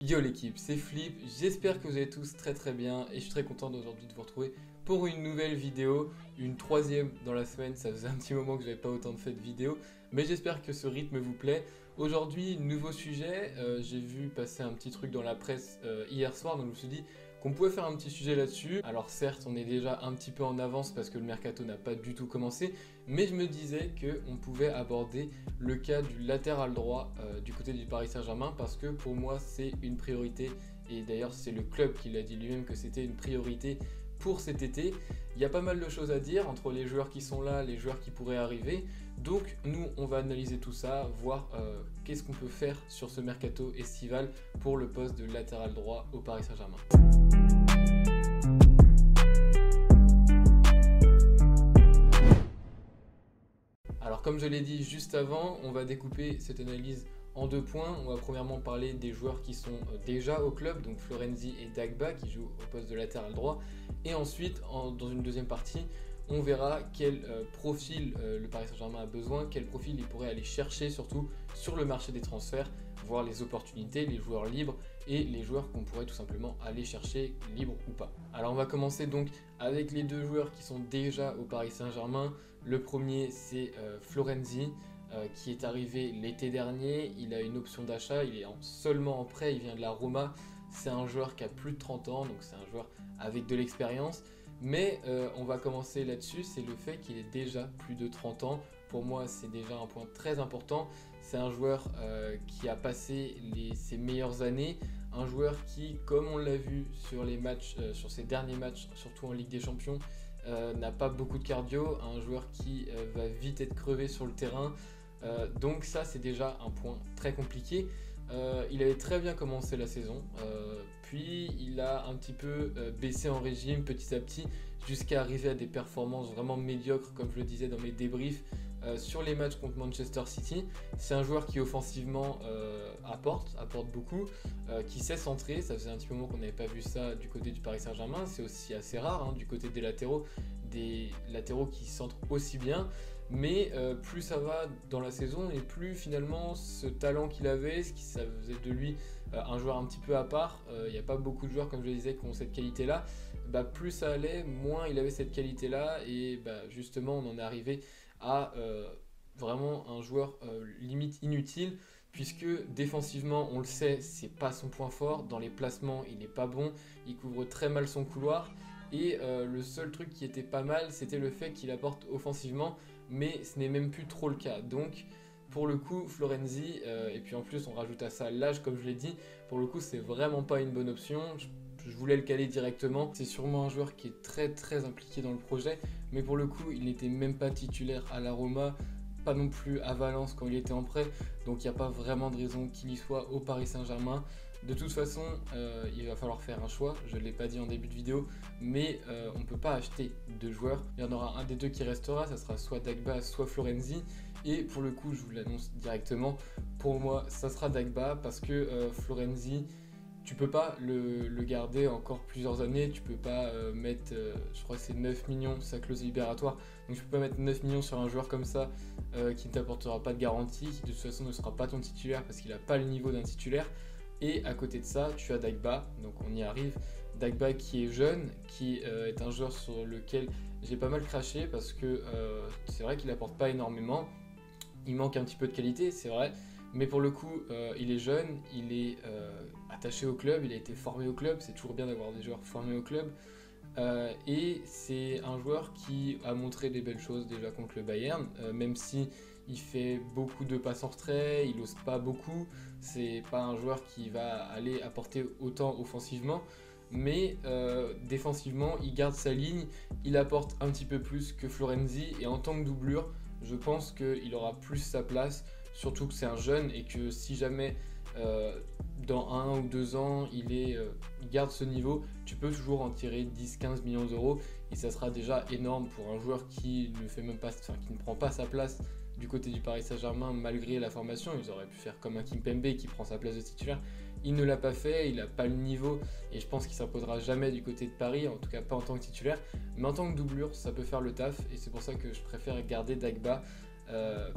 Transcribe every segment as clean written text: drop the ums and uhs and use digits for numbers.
Yo l'équipe, c'est Flip, j'espère que vous allez tous très bien et je suis très content d'aujourd'hui de vous retrouver pour une nouvelle vidéo, une troisième dans la semaine. Ça faisait un petit moment que j'avais pas autant fait de vidéos, mais j'espère que ce rythme vous plaît. Aujourd'hui, nouveau sujet, j'ai vu passer un petit truc dans la presse hier soir, donc je me suis dit qu'on pouvait faire un petit sujet là-dessus. Alors certes, on est déjà un petit peu en avance parce que le mercato n'a pas du tout commencé, mais je me disais qu'on pouvait aborder le cas du latéral droit du côté du Paris Saint-Germain parce que pour moi c'est une priorité et d'ailleurs c'est le club qui l'a dit lui-même que c'était une priorité pour cet été. Il y a pas mal de choses à dire entre les joueurs qui sont là, les joueurs qui pourraient arriver. Donc nous on va analyser tout ça, voir qu'est-ce qu'on peut faire sur ce mercato estival pour le poste de latéral droit au Paris Saint-Germain. Alors comme je l'ai dit juste avant, on va découper cette analyse en deux points. On va premièrement parler des joueurs qui sont déjà au club, donc Florenzi et Dagba qui jouent au poste de latéral droit. Et ensuite, dans une deuxième partie, on verra quel profil le Paris Saint-Germain a besoin, quel profil il pourrait aller chercher surtout sur le marché des transferts, voir les opportunités, les joueurs libres et les joueurs qu'on pourrait tout simplement aller chercher, libres ou pas. Alors on va commencer donc avec les deux joueurs qui sont déjà au Paris Saint-Germain. Le premier c'est Florenzi qui est arrivé l'été dernier. Il a une option d'achat, il est seulement en prêt, il vient de la Roma. C'est un joueur qui a plus de 30 ans, donc c'est un joueur avec de l'expérience. Mais on va commencer là-dessus, c'est le fait qu'il ait déjà plus de 30 ans. Pour moi, c'est déjà un point très important. C'est un joueur qui a passé ses meilleures années. Un joueur qui, comme on l'a vu sur les matchs, sur ses derniers matchs, surtout en Ligue des Champions, n'a pas beaucoup de cardio. Un joueur qui va vite être crevé sur le terrain. Donc ça, c'est déjà un point très compliqué. Il avait très bien commencé la saison, puis il a un petit peu baissé en régime petit à petit jusqu'à arriver à des performances vraiment médiocres comme je le disais dans mes débriefs sur les matchs contre Manchester City. C'est un joueur qui offensivement apporte beaucoup, qui sait centrer. Ça faisait un petit moment qu'on n'avait pas vu ça du côté du Paris Saint-Germain. C'est aussi assez rare du côté des latéraux qui centrent aussi bien. Mais plus ça va dans la saison et plus finalement ce talent qu'il avait, ça faisait de lui un joueur un petit peu à part. Il n'y a pas beaucoup de joueurs, comme je le disais, qui ont cette qualité-là. Plus ça allait, moins il avait cette qualité-là. Et justement, on en est arrivé à vraiment un joueur limite inutile. Puisque défensivement, on le sait, c'est pas son point fort. Dans les placements, il n'est pas bon. Il couvre très mal son couloir. Et le seul truc qui était pas mal, c'était le fait qu'il apporte offensivement, mais ce n'est même plus trop le cas. Donc pour le coup, Florenzi, et puis en plus on rajoute à ça l'âge comme je l'ai dit, pour le coup c'est vraiment pas une bonne option. Je voulais le caler directement. C'est sûrement un joueur qui est très impliqué dans le projet, mais pour le coup il n'était même pas titulaire à la Roma, pas non plus à Valence quand il était en prêt, donc il n'y a pas vraiment de raison qu'il y soit au Paris Saint-Germain. De toute façon, il va falloir faire un choix, je ne l'ai pas dit en début de vidéo, mais on ne peut pas acheter deux joueurs. Il y en aura un des deux qui restera, ça sera soit Dagba, soit Florenzi. Et pour le coup, je vous l'annonce directement, pour moi, ça sera Dagba parce que Florenzi, tu peux pas le garder encore plusieurs années, tu peux pas mettre, je crois que c'est 9 millions, sa clause libératoire, donc tu peux pas mettre 9 millions sur un joueur comme ça qui ne t'apportera pas de garantie, qui de toute façon ne sera pas ton titulaire parce qu'il n'a pas le niveau d'un titulaire. Et à côté de ça, tu as Dagba, donc on y arrive. Dagba qui est jeune, qui est un joueur sur lequel j'ai pas mal craché parce que c'est vrai qu'il apporte pas énormément. Il manque un petit peu de qualité, c'est vrai. Mais pour le coup, il est jeune, il est attaché au club, il a été formé au club. C'est toujours bien d'avoir des joueurs formés au club. Et c'est un joueur qui a montré des belles choses déjà contre le Bayern, même si il fait beaucoup de passes en retrait, il n'ose pas beaucoup. C'est pas un joueur qui va aller apporter autant offensivement, mais défensivement, il garde sa ligne, il apporte un petit peu plus que Florenzi. Et en tant que doublure, je pense qu'il aura plus sa place, surtout que c'est un jeune et que si jamais dans 1 ou 2 ans il garde ce niveau, tu peux toujours en tirer 10-15 millions d'euros et ça sera déjà énorme pour un joueur qui ne prend pas sa place du côté du Paris Saint-Germain malgré la formation. Ils auraient pu faire comme un Kimpembe qui prend sa place de titulaire. Il ne l'a pas fait, il n'a pas le niveau et je pense qu'il ne s'imposera jamais du côté de Paris, en tout cas pas en tant que titulaire. Mais en tant que doublure, ça peut faire le taf et c'est pour ça que je préfère garder Dagba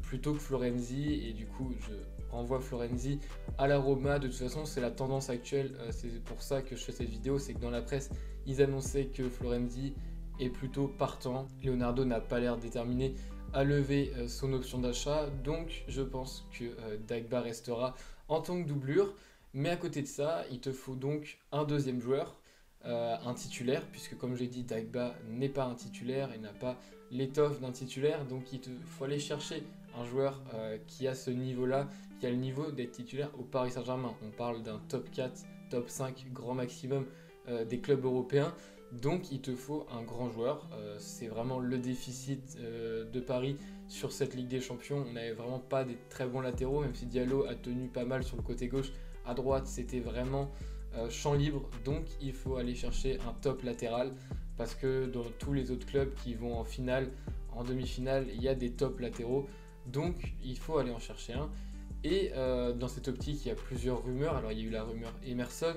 plutôt que Florenzi. Et du coup, je renvoie Florenzi à la Roma. De toute façon, c'est la tendance actuelle, c'est pour ça que je fais cette vidéo, c'est que dans la presse, ils annonçaient que Florenzi est plutôt partant. Leonardo n'a pas l'air déterminé à lever son option d'achat, donc je pense que Dagba restera en tant que doublure. Mais à côté de ça, il te faut donc un deuxième joueur, un titulaire, puisque comme j'ai dit, Dagba n'est pas un titulaire et n'a pas l'étoffe d'un titulaire, donc il te faut aller chercher un joueur qui a ce niveau-là, qui a le niveau d'être titulaire au Paris Saint-Germain. On parle d'un top 4, top 5 grand maximum des clubs européens. Donc il te faut un grand joueur, c'est vraiment le déficit de Paris sur cette Ligue des Champions. On n'avait vraiment pas des très bons latéraux, même si Diallo a tenu pas mal sur le côté gauche. À droite, c'était vraiment champ libre, donc il faut aller chercher un top latéral, parce que dans tous les autres clubs qui vont en finale, en demi-finale, il y a des top latéraux, donc il faut aller en chercher un. Et dans cette optique, il y a plusieurs rumeurs. Alors il y a eu la rumeur Emerson,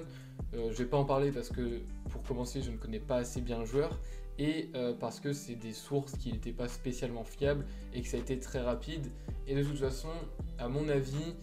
je ne vais pas en parler parce que pour commencer, je ne connais pas assez bien le joueur, et parce que c'est des sources qui n'étaient pas spécialement fiables et que ça a été très rapide. Et de toute façon, à mon avis,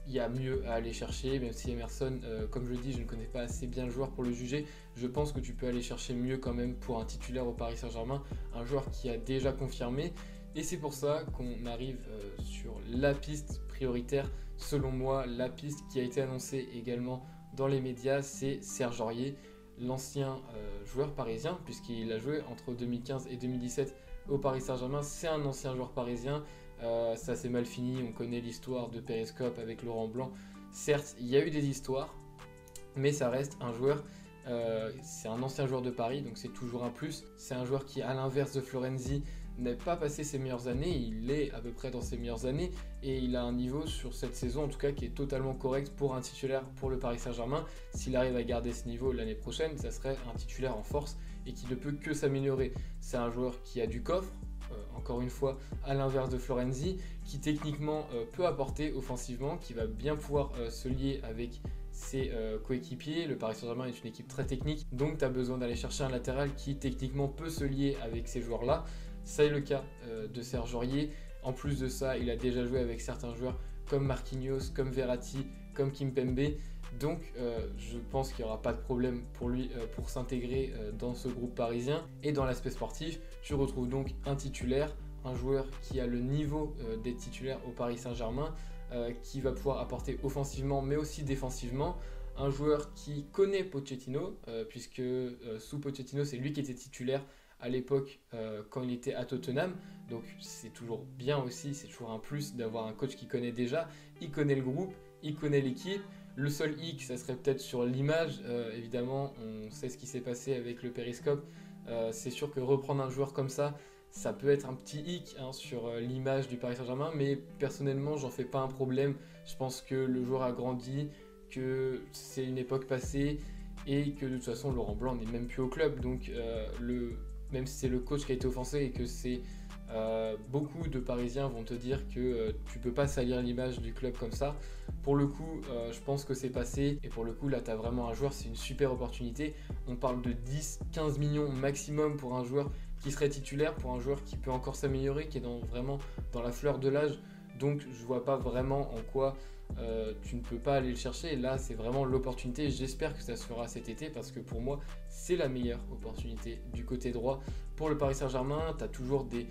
il y a mieux à aller chercher, même si Emerson, comme je le dis, je ne connais pas assez bien le joueur pour le juger. Je pense que tu peux aller chercher mieux quand même pour un titulaire au Paris Saint-Germain, un joueur qui a déjà confirmé. Et c'est pour ça qu'on arrive sur la piste prioritaire. Selon moi, la piste qui a été annoncée également dans les médias, c'est Serge Aurier, l'ancien joueur parisien, puisqu'il a joué entre 2015 et 2017 au Paris Saint-Germain. C'est un ancien joueur parisien. Ça s'est mal fini, on connaît l'histoire de Periscope avec Laurent Blanc. Certes, il y a eu des histoires, mais ça reste un joueur, c'est un ancien joueur de Paris, donc c'est toujours un plus. C'est un joueur qui, à l'inverse de Florenzi, n'a pas passé ses meilleures années, il est à peu près dans ses meilleures années, et il a un niveau sur cette saison en tout cas qui est totalement correct pour un titulaire pour le Paris Saint-Germain. S'il arrive à garder ce niveau l'année prochaine, ça serait un titulaire en force et qui ne peut que s'améliorer. C'est un joueur qui a du coffre, encore une fois, à l'inverse de Florenzi, qui techniquement peut apporter offensivement, qui va bien pouvoir se lier avec ses coéquipiers. Le Paris Saint-Germain est une équipe très technique, donc tu as besoin d'aller chercher un latéral qui techniquement peut se lier avec ces joueurs-là. C'est le cas de Serge Aurier. En plus de ça, il a déjà joué avec certains joueurs comme Marquinhos, comme Verratti, comme Kimpembe. Donc je pense qu'il n'y aura pas de problème pour lui pour s'intégrer dans ce groupe parisien. Et dans l'aspect sportif, tu retrouves donc un titulaire, un joueur qui a le niveau d'être titulaire au Paris Saint-Germain, qui va pouvoir apporter offensivement mais aussi défensivement. Un joueur qui connaît Pochettino, puisque sous Pochettino, c'est lui qui était titulaire à l'époque quand il était à Tottenham. Donc c'est toujours bien aussi, c'est toujours un plus d'avoir un coach qui connaît déjà. Il connaît le groupe, il connaît l'équipe. Le seul hic, ça serait peut-être sur l'image. Évidemment, on sait ce qui s'est passé avec le Periscope. C'est sûr que reprendre un joueur comme ça peut être un petit hic sur l'image du Paris Saint-Germain. Mais personnellement, j'en fais pas un problème. Je pense que le joueur a grandi, que c'est une époque passée et que de toute façon, Laurent Blanc n'est même plus au club. Donc, même si c'est le coach qui a été offensé et que c'est... beaucoup de Parisiens vont te dire que tu peux pas salir l'image du club comme ça. Pour le coup, je pense que c'est passé, et pour le coup là tu as vraiment un joueur, c'est une super opportunité. On parle de 10-15 millions maximum pour un joueur qui serait titulaire, pour un joueur qui peut encore s'améliorer, qui est vraiment dans la fleur de l'âge. Donc je vois pas vraiment en quoi tu ne peux pas aller le chercher. Et là c'est vraiment l'opportunité, j'espère que ça se fera cet été, parce que pour moi c'est la meilleure opportunité du côté droit pour le Paris Saint-Germain. Tu as toujours des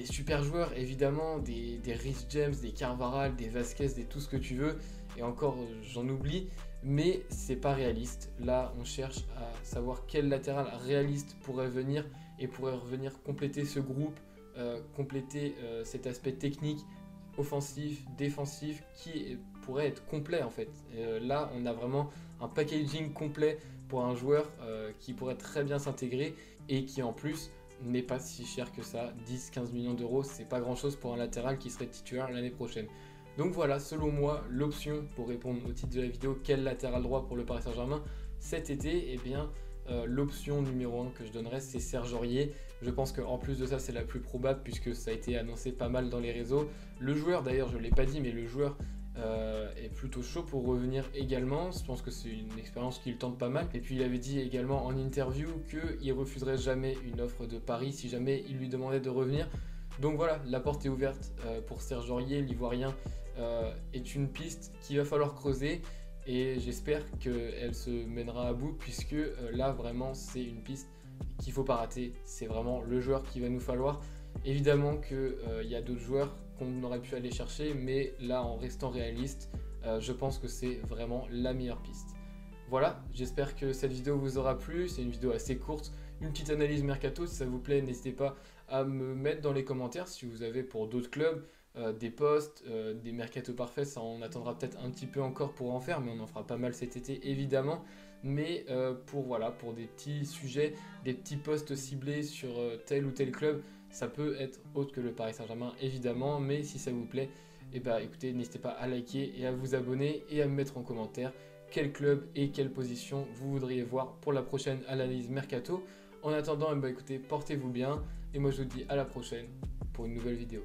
super joueurs, évidemment, des Reece James, des Carvajal, des Vasquez, des tout ce que tu veux, et encore j'en oublie, mais c'est pas réaliste. Là on cherche à savoir quel latéral réaliste pourrait venir et pourrait revenir compléter ce groupe, compléter cet aspect technique, offensif, défensif, qui pourrait être complet en fait. Là on a vraiment un packaging complet pour un joueur qui pourrait très bien s'intégrer et qui en plus n'est pas si cher que ça. 10-15 millions d'euros, c'est pas grand chose pour un latéral qui serait titulaire l'année prochaine. Donc voilà, selon moi, l'option pour répondre au titre de la vidéo, quel latéral droit pour le Paris Saint-Germain cet été, eh bien l'option numéro 1 que je donnerais, c'est Serge Aurier. Je pense qu'en plus de ça, c'est la plus probable puisque ça a été annoncé pas mal dans les réseaux. Le joueur, d'ailleurs, je ne l'ai pas dit, mais le joueur est plutôt chaud pour revenir également. Je pense que c'est une expérience qu'il tente pas mal. Et puis il avait dit également en interview qu'il refuserait jamais une offre de Paris si jamais il lui demandait de revenir. Donc voilà, la porte est ouverte pour Serge Aurier. L'Ivoirien est une piste qu'il va falloir creuser et j'espère qu'elle se mènera à bout puisque là vraiment c'est une piste qu'il ne faut pas rater. C'est vraiment le joueur qu'il va nous falloir. Évidemment qu'il y a d'autres joueurs qu'on aurait pu aller chercher, mais là en restant réaliste, je pense que c'est vraiment la meilleure piste. Voilà, j'espère que cette vidéo vous aura plu. C'est une vidéo assez courte, une petite analyse mercato. Si ça vous plaît, n'hésitez pas à me mettre dans les commentaires si vous avez pour d'autres clubs des postes, des mercato parfaits. Ça, on attendra peut-être un petit peu encore pour en faire, mais on en fera pas mal cet été évidemment. Mais pour des petits sujets, des petits postes ciblés sur tel ou tel club, ça peut être autre que le Paris Saint-Germain évidemment. Mais si ça vous plaît, écoutez, n'hésitez pas à liker et à vous abonner et à me mettre en commentaire quel club et quelle position vous voudriez voir pour la prochaine analyse mercato. En attendant, écoutez, portez-vous bien et moi je vous dis à la prochaine pour une nouvelle vidéo.